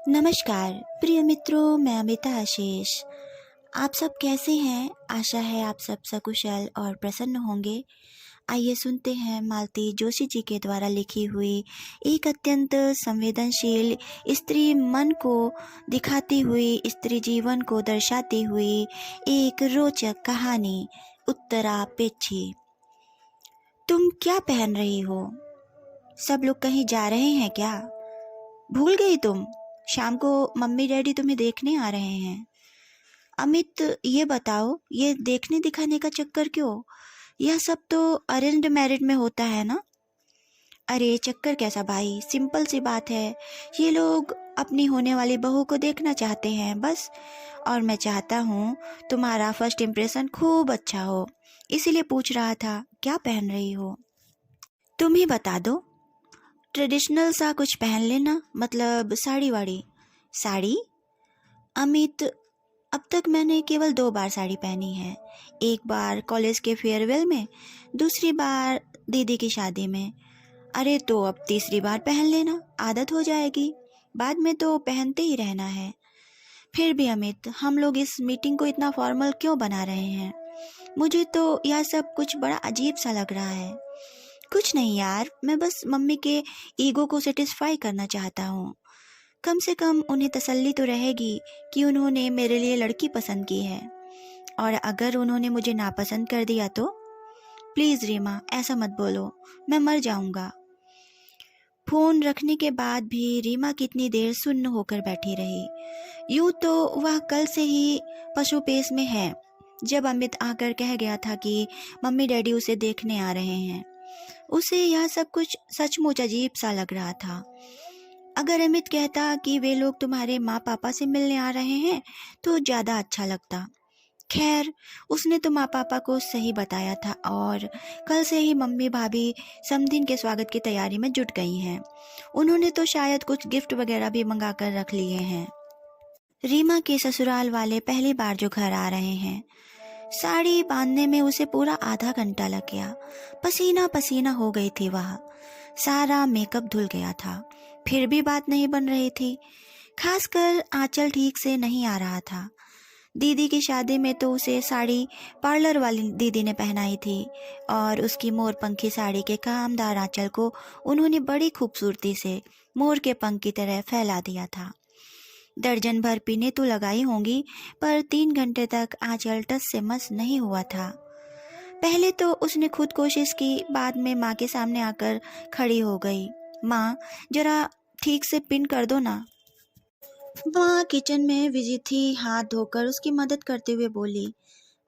नमस्कार प्रिय मित्रों, मैं अमिता आशीष। आप सब कैसे हैं? आशा है आप सब सकुशल और प्रसन्न होंगे। आइए सुनते हैं मालती जोशी जी के द्वारा लिखी हुई एक अत्यंत संवेदनशील स्त्री मन को दिखाती हुई, स्त्री जीवन को दर्शाती हुई एक रोचक कहानी, उत्तरा पेच्छी। तुम क्या पहन रही हो? सब लोग कहीं जा रहे हैं क्या? भूल गई तुम? शाम को मम्मी डैडी तुम्हें देखने आ रहे हैं। अमित, ये बताओ, ये देखने दिखाने का चक्कर क्यों? यह सब तो अरेंज्ड मैरिज में होता है ना? अरे चक्कर कैसा भाई, सिंपल सी बात है। ये लोग अपनी होने वाली बहू को देखना चाहते हैं बस। और मैं चाहता हूँ तुम्हारा फर्स्ट इम्प्रेशन खूब अच्छा हो, इसीलिए पूछ रहा था क्या पहन रही हो। तुम ही बता दो। ट्रेडिशनल सा कुछ पहन लेना, मतलब साड़ी वाड़ी। साड़ी? अमित, अब तक मैंने केवल 2 बार साड़ी पहनी है। एक बार कॉलेज के फेयरवेल में, दूसरी बार दीदी की शादी में। अरे तो अब तीसरी बार पहन लेना, आदत हो जाएगी। बाद में तो पहनते ही रहना है। फिर भी अमित, हम लोग इस मीटिंग को इतना फॉर्मल क्यों बना रहे हैं? मुझे तो यह सब कुछ बड़ा अजीब सा लग रहा है। कुछ नहीं यार, मैं बस मम्मी के ईगो को सेटिस्फाई करना चाहता हूँ। कम से कम उन्हें तसल्ली तो रहेगी कि उन्होंने मेरे लिए लड़की पसंद की है। और अगर उन्होंने मुझे नापसंद कर दिया तो? प्लीज़ रीमा, ऐसा मत बोलो, मैं मर जाऊंगा। फोन रखने के बाद भी रीमा कितनी देर सुन्न होकर बैठी रही। यूं तो वह कल से ही पशुपेश में है, जब अमित आकर कह गया था कि मम्मी डैडी उसे देखने आ रहे हैं। उसे यह सब कुछ सचमुच अजीब सा लग रहा था। अगर अमित कहता कि वे लोग तुम्हारे माँ पापा से मिलने आ रहे हैं तो ज़्यादा अच्छा लगता। खैर, उसने तो माँ पापा को सही बताया था और कल से ही मम्मी भाभी समधिन के स्वागत की तैयारी में जुट गई हैं। उन्होंने तो शायद कुछ गिफ्ट वगैरह भी मंगा कर रख लिए हैं। रीमा के ससुराल वाले पहली बार जो घर आ रहे हैं। साड़ी बांधने में उसे पूरा आधा घंटा लग गया। पसीना पसीना हो गई थी वह। सारा मेकअप धुल गया था, फिर भी बात नहीं बन रही थी। खासकर आंचल ठीक से नहीं आ रहा था। दीदी की शादी में तो उसे साड़ी पार्लर वाली दीदी ने पहनाई थी और उसकी मोरपंखी साड़ी के कामदार आंचल को उन्होंने बड़ी खूबसूरती से मोर के पंख की तरह फैला दिया था। दर्जन भर पीने तो लगाई होंगी, पर 3 घंटे तक आंचल टस से मस नहीं हुआ था। पहले तो उसने खुद कोशिश की, बाद में माँ के सामने आकर खड़ी हो गई। माँ, जरा ठीक से पिन कर दो ना। माँ किचन में बिजी थी, हाथ धोकर उसकी मदद करते हुए बोली,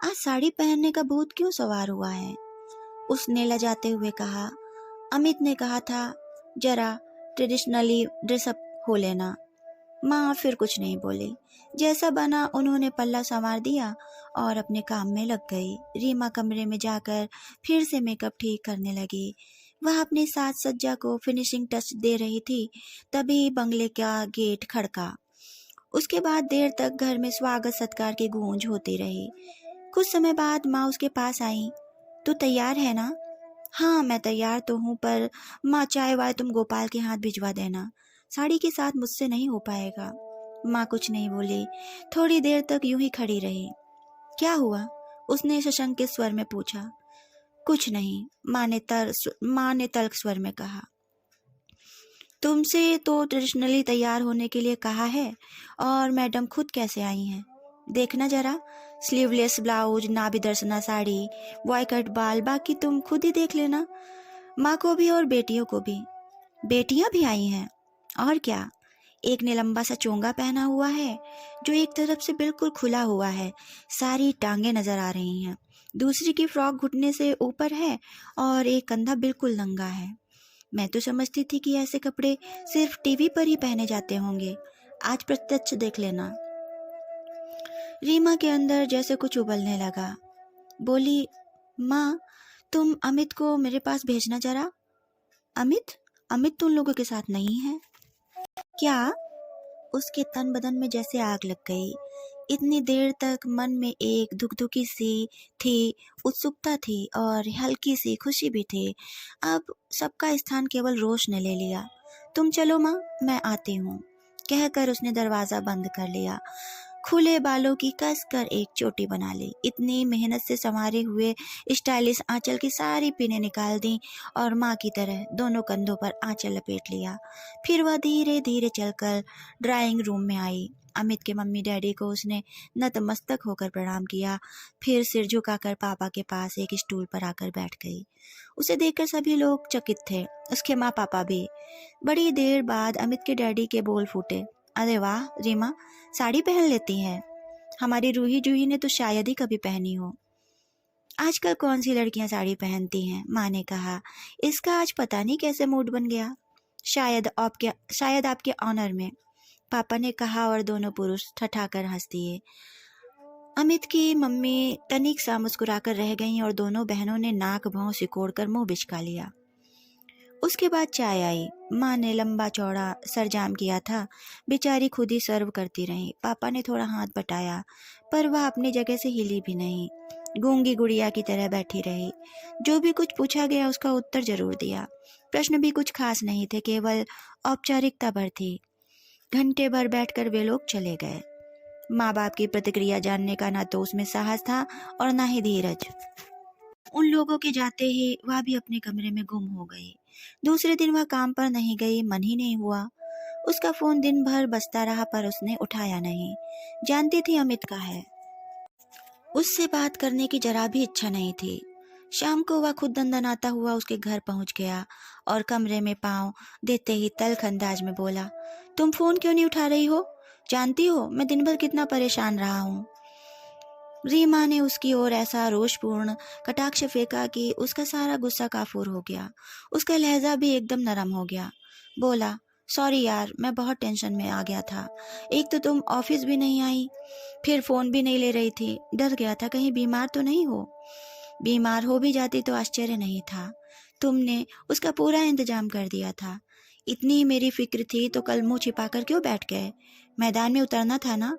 आज साड़ी पहनने का भूत क्यों सवार हुआ है? उसने लजाते हुए कहा। अमित ने कहा था जरा ट्रेडिशनली ड्रेसअप हो लेना। माँ फिर कुछ नहीं बोली। जैसा बना उन्होंने पल्ला संवार दिया और अपने काम में लग गई। रीमा कमरे में जाकर फिर से मेकअप ठीक करने लगी। वह अपनी साज सज्जा को फिनिशिंग टच दे रही थी, तभी बंगले का गेट खड़का। उसके बाद देर तक घर में स्वागत सत्कार की गूंज होती रही। कुछ समय बाद माँ उसके पास आई। तू तैयार है ना? हाँ, मैं तैयार तो हूँ, पर माँ चाय वाय तुम गोपाल के हाथ भिजवा देना। साड़ी के साथ मुझसे नहीं हो पाएगा। माँ कुछ नहीं बोली। थोड़ी देर तक यूं ही खड़ी रही। क्या हुआ? उसने सशंकित स्वर में पूछा। कुछ नहीं, माँ ने तल्ख स्वर में कहा। तुमसे तो ट्रेडिशनली तैयार होने के लिए कहा है, और मैडम खुद कैसे आई हैं? देखना जरा, स्लीवलेस ब्लाउज, नाभि दर्शना साड़ी, बॉय कट बाल, बाकी तुम खुद ही देख लेना। माँ को भी और बेटियों को भी। बेटियां भी आई हैं? और क्या, एक ने लंबा सा चोंगा पहना हुआ है जो एक तरफ से बिल्कुल खुला हुआ है, सारी टांगे नजर आ रही हैं। दूसरी की फ्रॉक घुटने से ऊपर है और एक कंधा बिल्कुल नंगा है। मैं तो समझती थी कि ऐसे कपड़े सिर्फ टीवी पर ही पहने जाते होंगे। आज प्रत्यक्ष देख लेना। रीमा के अंदर जैसे कुछ उबलने लगा। बोली, माँ, तुम अमित को मेरे पास भेजना जरा। अमित? अमित तो उन लोगों के साथ नहीं है क्या? उसके तन बदन में जैसे आग लग गई। इतनी देर तक मन में एक धुकधुकी सी थी, उत्सुकता थी और हल्की सी खुशी भी थी। अब सबका स्थान केवल रोश ने ले लिया। तुम चलो माँ, मैं आती हूँ। कहकर उसने दरवाज़ा बंद कर लिया। खुले बालों की कसकर एक चोटी बना ली। इतनी मेहनत से संवारे हुए स्टाइलिश आंचल की सारी पिनें निकाल दी और माँ की तरह दोनों कंधों पर आंचल लपेट लिया। फिर वह धीरे धीरे चलकर ड्राइंग रूम में आई। अमित के मम्मी डैडी को उसने नतमस्तक होकर प्रणाम किया, फिर सिर झुकाकर पापा के पास एक स्टूल पर आकर बैठ गई। उसे देखकर सभी लोग चकित थे, उसके माँ पापा भी। बड़ी देर बाद अमित के डैडी के बोल फूटे, अरे वाह रीमा, साड़ी पहन लेती है। हमारी रूही जूही ने तो शायद ही कभी पहनी हो। आजकल कौन सी लड़कियां साड़ी पहनती हैं, माँ ने कहा। इसका आज पता नहीं कैसे मूड बन गया। शायद आपके ऑनर में, पापा ने कहा और दोनों पुरुष ठठाकर हंस दिए। अमित की मम्मी तनिक सा मुस्कुराकर रह गईं और दोनों बहनों ने नाक भौं सिकोड़कर मुंह बिचका लिया। उसके बाद चाय आई। माँ ने लंबा चौड़ा सरजाम किया था, बेचारी खुद ही सर्व करती रही। पापा ने थोड़ा हाथ बटाया, पर वह अपनी जगह से हिली भी नहीं, गूंगी गुड़िया की तरह बैठी रही। जो भी कुछ पूछा गया उसका उत्तर जरूर दिया। प्रश्न भी कुछ खास नहीं थे, केवल औपचारिकता भर थी। घंटे भर बैठकर वे लोग चले गए। माँ बाप की प्रतिक्रिया जानने का ना तो उसमें साहस था और ना ही धीरज। उन लोगों के जाते ही वह भी अपने कमरे में गुम हो गई। दूसरे दिन वह काम पर नहीं गई, मन ही नहीं हुआ। उसका फोन दिन भर बजता रहा पर उसने उठाया नहीं। जानती थी अमित का है, उससे बात करने की जरा भी इच्छा नहीं थी। शाम को वह खुद दंदनाता हुआ उसके घर पहुंच गया और कमरे में पांव देते ही तल्ख अंदाज में बोला, तुम फोन क्यों नहीं उठा रही हो? जानती हो मैं दिन भर कितना परेशान रहा हूँ। रीमा ने उसकी ओर ऐसा रोषपूर्ण कटाक्ष फेंका कि उसका सारा गुस्सा काफूर हो गया। उसका लहजा भी एकदम नरम हो गया। बोला, सॉरी यार, मैं बहुत टेंशन में आ गया था। एक तो तुम ऑफिस भी नहीं आई, फिर फोन भी नहीं ले रही थी। डर गया था कहीं बीमार तो नहीं हो। बीमार हो भी जाती तो आश्चर्य नहीं था, तुमने उसका पूरा इंतजाम कर दिया था। इतनी मेरी फिक्र थी तो कल मुंह छिपाकर क्यों बैठ गए? मैदान में उतरना था ना।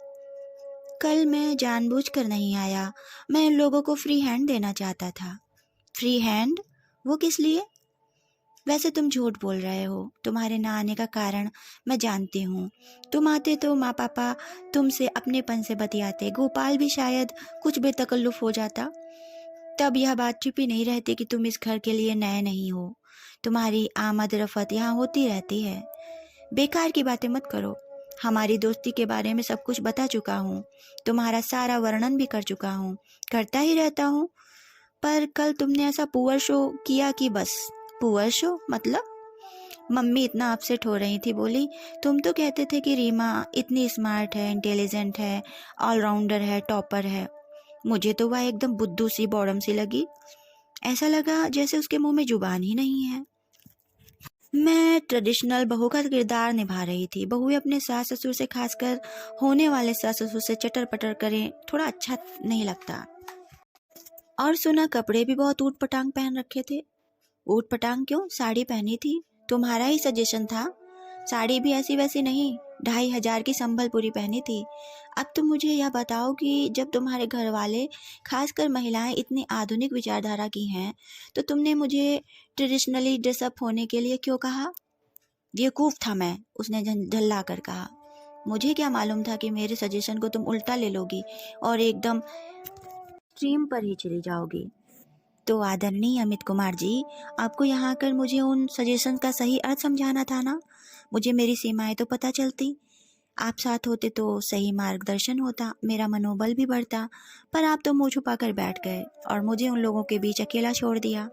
कल मैं जानबूझकर नहीं आया, मैं उन लोगों को फ्री हैंड देना चाहता था। Free hand? वो किस लिए? वैसे तुम झूठ बोल रहे हो। तुम्हारे ना आने का कारण मैं जानती हूँ। तुम आते तो माँ पापा तुमसे अपनेपन से बतियाते, गोपाल भी शायद कुछ बेतकल्लुफ हो जाता। तब यह बात छिपी नहीं रहती कि तुम इस घर के लिए नए नहीं हो। तुम्हारी आमद रफत यहाँ होती रहती है। बेकार की बातें मत करो। हमारी दोस्ती के बारे में सब कुछ बता चुका हूँ, तुम्हारा सारा वर्णन भी कर चुका हूँ, करता ही रहता हूँ। पर कल तुमने ऐसा पुअर शो किया कि बस। पुअर शो मतलब? मम्मी इतना अपसेट हो रही थी, बोली, तुम तो कहते थे कि रीमा इतनी स्मार्ट है, इंटेलिजेंट है, ऑलराउंडर है, टॉपर है। मुझे तो वह एकदम बुद्धू सी बॉडम सी लगी। ऐसा लगा जैसे उसके मुंह में जुबान ही नहीं है। मैं ट्रेडिशनल बहू का किरदार निभा रही थी। बहुएं अपने सास ससुर से, खासकर होने वाले सास ससुर से चटर पटर करें, थोड़ा अच्छा नहीं लगता। और सुना कपड़े भी बहुत ऊट पटांग पहन रखे थे। ऊट पटांग क्यों? साड़ी पहनी थी, तुम्हारा ही सजेशन था। साड़ी भी ऐसी वैसी नहीं, 2,500 की संबलपुरी पहनी थी। अब तुम मुझे यह बताओ कि जब तुम्हारे घर वाले, खासकर महिलाएं, इतनी आधुनिक विचारधारा की हैं, तो तुमने मुझे ट्रेडिशनली ड्रेसअप होने के लिए क्यों कहा? बेवकूफ़ था मैं, उसने झल्ला कर कहा। मुझे क्या मालूम था कि मेरे सजेशन को तुम उल्टा ले लोगी और एकदम स्ट्रीम पर ही चली जाओगी। तो आदरणीय अमित कुमार जी, आपको यहाँ आकर मुझे उन सजेशन का सही अर्थ समझाना था ना। मुझे मेरी सीमाएं तो पता चलती। आप साथ होते तो सही मार्गदर्शन होता, मेरा मनोबल भी बढ़ता। पर आप तो मुंह छुपा कर बैठ गए और मुझे उन लोगों के बीच अकेला छोड़ दिया।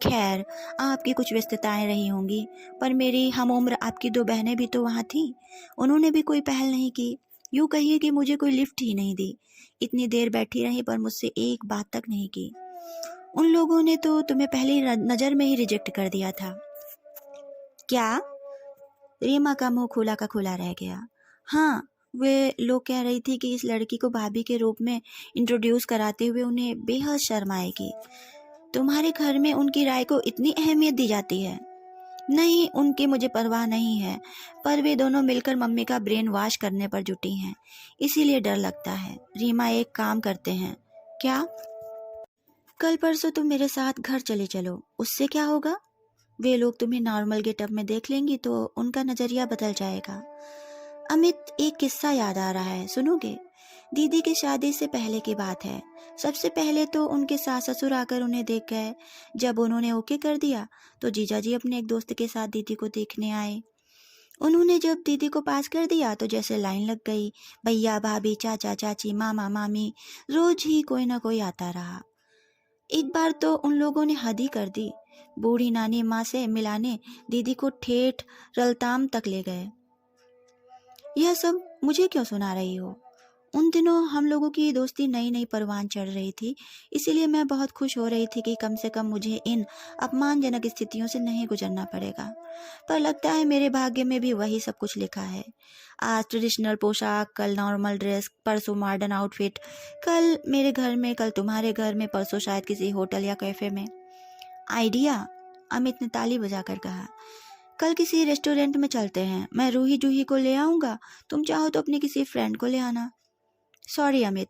खैर, आपकी कुछ व्यस्तताएं रही होंगी, पर मेरी हम उम्र आपकी 2 बहनें भी तो वहाँ थीं। उन्होंने भी कोई पहल नहीं की। यूँ कहिए कि मुझे कोई लिफ्ट ही नहीं दी। इतनी देर बैठी रही पर मुझसे एक बात तक नहीं की। उन लोगों ने तो तुम्हें पहली नज़र में ही रिजेक्ट कर दिया था। क्या? रीमा का मुंह खुला का खुला रह गया। हाँ, वे लोग कह रही थी कि इस लड़की को भाभी के रूप में इंट्रोड्यूस कराते हुए उन्हें बेहद शर्म आएगी। तुम्हारे घर में उनकी राय को इतनी अहमियत दी जाती है? नहीं, उनकी मुझे परवाह नहीं है, पर वे दोनों मिलकर मम्मी का ब्रेन वॉश करने पर जुटी हैं, इसीलिए डर लगता है। रीमा, एक काम करते हैं। क्या? कल परसों तुम मेरे साथ घर चले चलो। उससे क्या होगा? वे लोग तुम्हें नॉर्मल गेटअप में देख लेंगी तो उनका नजरिया बदल जाएगा। अमित, एक किस्सा याद आ रहा है, सुनोगे? दीदी की शादी से पहले की बात है। सबसे पहले तो उनके सास ससुर आकर उन्हें देख गए। जब उन्होंने ओके कर दिया तो जीजाजी अपने एक दोस्त के साथ दीदी को देखने आए। उन्होंने जब दीदी को पास कर दिया तो जैसे लाइन लग गई। भैया भाभी चाचा चाची मामा मामी, रोज ही कोई ना कोई आता रहा। एक बार तो उन लोगों ने हद ही कर दी। बूढ़ी नानी माँ से मिलाने दीदी को ठेठ रलताम तक ले गए। यह सब मुझे क्यों सुना रही हो? उन दिनों हम लोगों की दोस्ती नई नई परवान चढ़ रही थी, इसीलिए मैं बहुत खुश हो रही थी कि कम से कम मुझे इन अपमानजनक स्थितियों से नहीं गुजरना पड़ेगा। पर लगता है मेरे भाग्य में भी वही सब कुछ लिखा है। आज ट्रेडिशनल पोशाक, कल नॉर्मल ड्रेस, परसों मॉडर्न आउटफिट, कल मेरे घर में, कल तुम्हारे घर में, परसों शायद किसी होटल या कैफे में। आइडिया, अमित ने ताली बजाकर कहा। कल किसी रेस्टोरेंट में चलते हैं, मैं रूही जूही को ले आऊँगा, तुम चाहो तो अपने किसी फ्रेंड को ले आना। सॉरी अमित,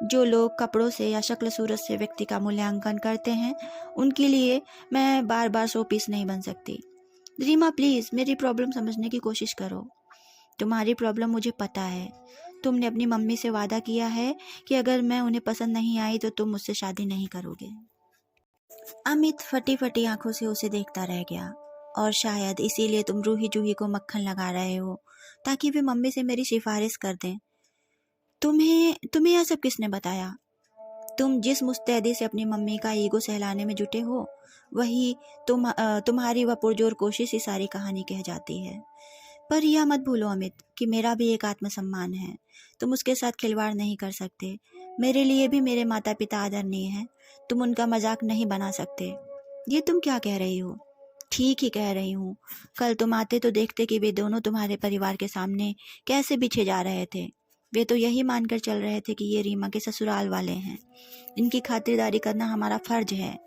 जो लोग कपड़ों से या शक्ल सूरत से व्यक्ति का मूल्यांकन करते हैं, उनके लिए मैं बार बार शो पीस नहीं बन सकती। रीमा प्लीज़ मेरी प्रॉब्लम समझने की कोशिश करो। तुम्हारी प्रॉब्लम मुझे पता है। तुमने अपनी मम्मी से वादा किया है कि अगर मैं उन्हें पसंद नहीं आई तो तुम मुझसे शादी नहीं करोगे। अमित फटी फटी आंखों से उसे देखता रह गया। और शायद इसीलिए तुम रूही जूही को मक्खन लगा रहे हो, ताकि वे मम्मी से मेरी सिफारिश कर दें। तुम्हें यह सब किसने बताया? तुम जिस मुस्तैदी से अपनी मम्मी का ईगो सहलाने में जुटे हो, वही तुम्हारी वह पुरजोर कोशिश ही सारी कहानी कह जाती है। पर यह मत भूलो अमित कि मेरा भी एक आत्मसम्मान है। तुम उसके साथ खिलवाड़ नहीं कर सकते। मेरे लिए भी मेरे माता पिता आदरणीय हैं। तुम उनका मजाक नहीं बना सकते। ये तुम क्या कह रही हो? ठीक ही कह रही हूँ। कल तुम आते तो देखते कि वे दोनों तुम्हारे परिवार के सामने कैसे बिछे जा रहे थे। वे तो यही मानकर चल रहे थे कि ये रीमा के ससुराल वाले हैं, इनकी खातिरदारी करना हमारा फर्ज है।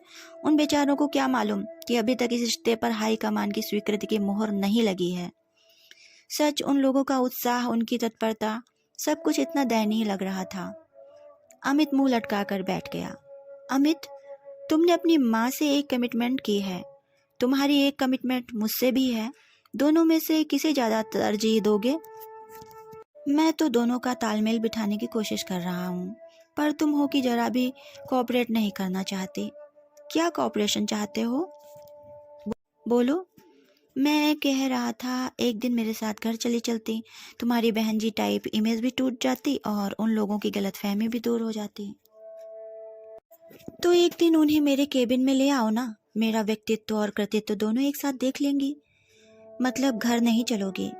उन बेचारों को क्या मालूम कि अभी तक इस रिश्ते पर हाई कमान की स्वीकृति की मोहर नहीं लगी है। सच, उन लोगों का उत्साह, उनकी तत्परता, सब कुछ इतना दयनीय लग रहा था। अमित मुंह लटका कर बैठ गया। अमित, तुमने अपनी माँ से एक कमिटमेंट की है, तुम्हारी एक कमिटमेंट मुझसे भी है। दोनों में से किसे ज़्यादा तरजीह दोगे? मैं तो दोनों का तालमेल बिठाने की कोशिश कर रहा हूँ, पर तुम हो कि जरा भी कोऑपरेट नहीं करना चाहती। क्या कोऑपरेशन चाहते हो? बोलो। मैं कह रहा था, एक दिन मेरे साथ घर चली चलती, तुम्हारी बहन जी टाइप इमेज भी टूट जाती और उन लोगों की गलतफहमी भी दूर हो जाती। तो एक दिन उन्हें मेरे केबिन में ले आओ ना, मेरा व्यक्तित्व और कृतित्व दोनों एक साथ देख लेंगी। मतलब घर नहीं चलोगे?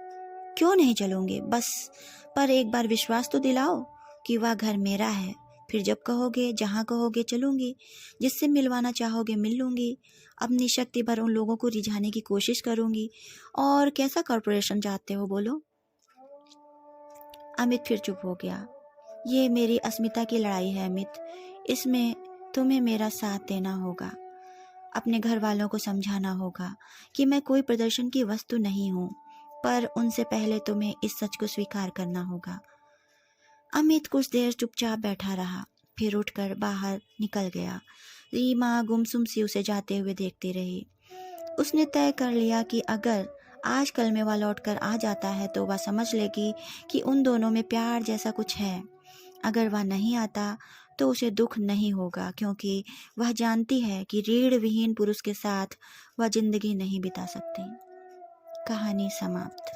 क्यों नहीं चलोगे? बस पर एक बार विश्वास तो दिलाओ कि वह घर मेरा है। फिर जब कहोगे, जहाँ कहोगे चलूंगी, जिससे मिलवाना चाहोगे मिल लूंगी। अपनी शक्ति भर उन लोगों को रिझाने की कोशिश करूंगी। और कैसा कॉर्पोरेशन चाहते हो, बोलो? अमित फिर चुप हो गया। ये मेरी अस्मिता की लड़ाई है अमित, इसमें तुम्हें मेरा साथ देना होगा। अपने घर वालों को समझाना होगा कि मैं कोई प्रदर्शन की वस्तु नहीं हूँ, पर उनसे पहले तुम्हें इस सच को स्वीकार करना होगा। अमित कुछ देर चुपचाप बैठा रहा, फिर उठकर बाहर निकल गया। रीमा गुमसुम सी उसे जाते हुए देखती रही। उसने तय कर लिया कि अगर आज कल में वह लौट कर आ जाता है तो वह समझ लेगी कि उन दोनों में प्यार जैसा कुछ है। अगर वह नहीं आता तो उसे दुख नहीं होगा, क्योंकि वह जानती है कि रीढ़ विहीन पुरुष के साथ वह जिंदगी नहीं बिता सकती। कहानी समाप्त।